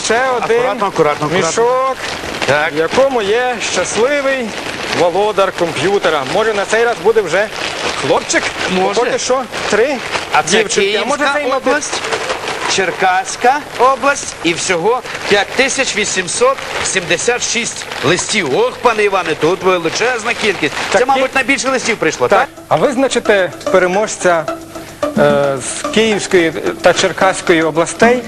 ще один мішок, в якому є щасливий володар комп'ютера. Може, на цей раз буде вже хлопчик? Може. Поки що 3 А це дівчинки. Київська область, Черкаська область і всього 5876 листів. Ох, пане Іване, тут величезна кількість. Це, мабуть, найбільше листів прийшло, так? А визначите переможця з Київської та Черкаської областей.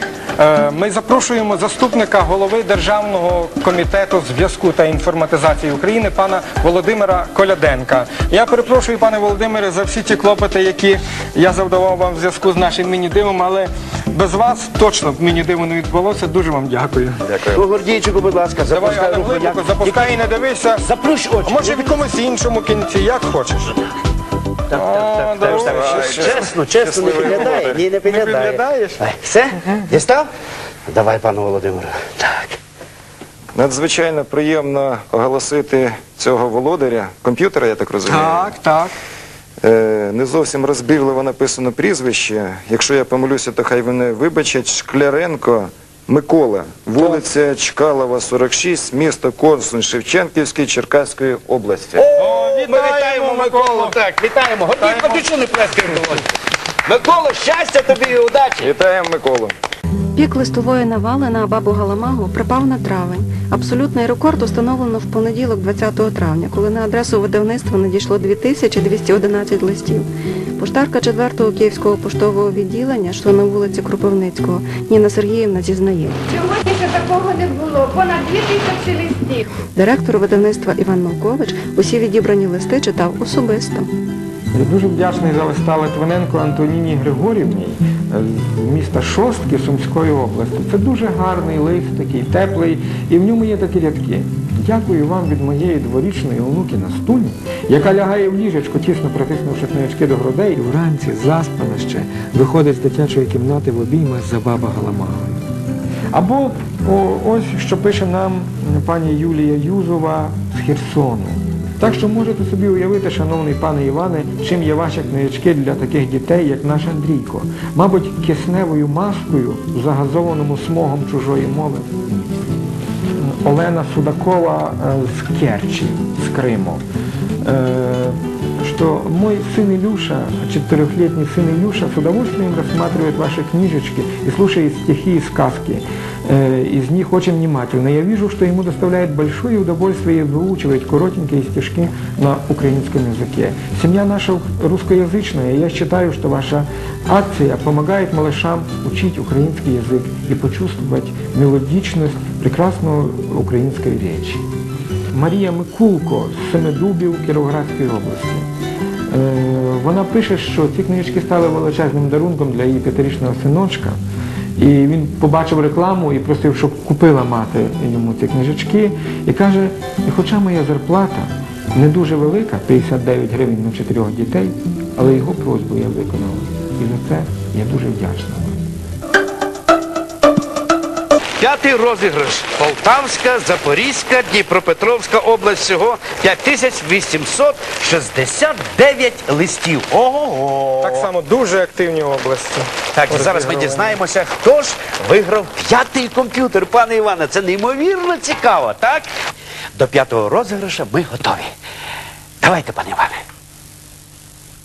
Ми запрошуємо заступника голови Державного комітету зв'язку та інформатизації України пана Володимира Коляденка. Я перепрошую, пане Володимире, за всі ті клопоти, які я завдавав вам в зв'язку з нашим міні-дивом, але без вас точно б міні-диво не відбулося. Дуже вам дякую. Дякую. Гордійчику, будь ласка, Давай, але глибоко запускай і не дивися. Заплющ очі. А може в якомусь іншому кінці, як хочеш. Чесно, не підглядає. Ні, не підглядаєш. Все? Дістав? Давай, пане Володимире. Так. Надзвичайно приємно оголосити цього володаря комп'ютера, я так розумію. Так. Не зовсім розбірливо написано прізвище. Якщо я помилюся, то хай вони вибачать. Шкляренко Микола, вулиця Чкалова, 46, місто Корсунь, Шевченківський, Черкаської області. Ми вітаємо Миколу. Так, вітаємо. Гордійко, ти що не плескаєш долоні? Миколо, щастя тобі і удачі. Вітаємо Миколу. Пік листової навали на Бабу Галамагу припав на травень. Абсолютний рекорд установлено в понеділок, 20 травня, коли на адресу видавництва надійшло 2211 листів. Поштарка 4-го Київського поштового відділення, що на вулиці Кропивницького, Ніна Сергіївна зізнається. Сьогодні ще такого не було. Понад 2000 листів. Директор видавництва Іван Малкович усі відібрані листи читав особисто. Я дуже вдячний за листа Литвиненко Антоніні Григорівні з міста Шостки Сумської області. Це дуже гарний лист, такий теплий, і в ньому є такі рядки. Дякую вам від моєї дворічної онуки Настуні, яка лягає в ліжечко, тісно притиснувши книжки до грудей, і вранці заспана ще виходить з дитячої кімнати в обіймах за Баба Галамагою. Або ось що пише нам пані Юлія Юзова з Херсону. Так що можете собі уявити, шановний пане Іване, чим є ваші книжечки для таких дітей, як наш Андрійко. Мабуть, кисневою маскою в загазованому смогом чужої мови. Олена Судакова з Керчи, з Криму. Что мой сын Илюша, 4-летний сын Илюша, с удовольствием рассматривает ваши книжечки и слушает стихи и сказки. Из них очень внимательно. Я вижу, что ему доставляет большое удовольствие выучивать коротенькие стишки на украинском языке. Семья наша русскоязычная, и я считаю, что ваша акция помогает малышам учить украинский язык и почувствовать мелодичность прекрасной украинской речи. Марія Микулко з Семидубів Кіровоградської області. Вона пише, що ці книжки стали величезним дарунком для її 5-річного синочка. І він побачив рекламу і просив, щоб купила мати йому ці книжечки. І каже, хоча моя зарплата не дуже велика, 59 гривень на 4 дітей, але його просьбу я виконала. І за це я дуже вдячна. 5-й розіграш. Полтавська, Запорізька, Дніпропетровська область. Всього 5869 листів. Ого-го! Так само дуже активні області. Так, і зараз ми дізнаємося, хто ж виграв 5-й комп'ютер, пане Іване. Це неймовірно цікаво, так? До 5-го розіграша ми готові. Давайте, пане Іване.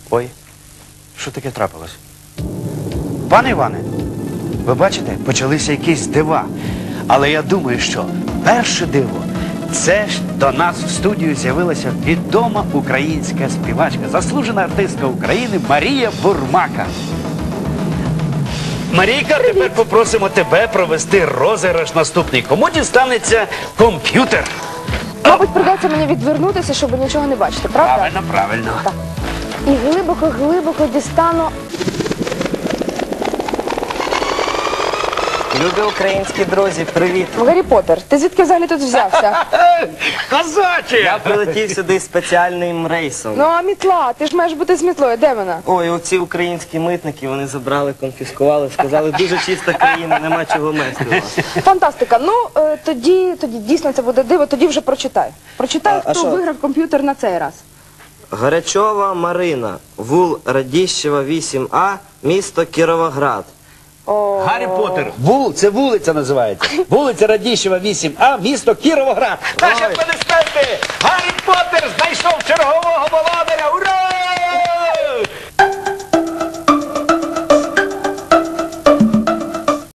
Ой, що таке трапилось? Пане Іване, ви бачите, почалися якісь дива. Але я думаю, що перше диво – це ж до нас в студію з'явилася відома українська співачка, заслужена артистка України Марія Бурмака. Марійка, тепер попросимо тебе провести розіграш наступний. Кому дістанеться комп'ютер? Мабуть, придеться мені відвернутися, щоб нічого не бачити, правда? Правильно, правильно. Так. І глибоко дістану. Любі українські друзі, привіт! Гаррі Поттер, ти звідки взагалі тут взявся? Козачі! Я прилетів сюди спеціальним рейсом. Ну а мітла, ти ж маєш бути з мітлою, де вона? Ой, оці українські митники, вони забрали, конфіскували, сказали, дуже чиста країна, нема чого мести у вас. Фантастика. Ну, тоді дійсно це буде диво, тоді вже прочитай. Прочитай, хто виграв комп'ютер на цей раз. Гарячова Марина, вул Радіщева, 8А, місто Кіровоград. Гаррі Поттер. Це вулиця називається. Вулиця Радіщева, 8А, місто Кіровоград. Наші аплодисменти! Гаррі Поттер знайшов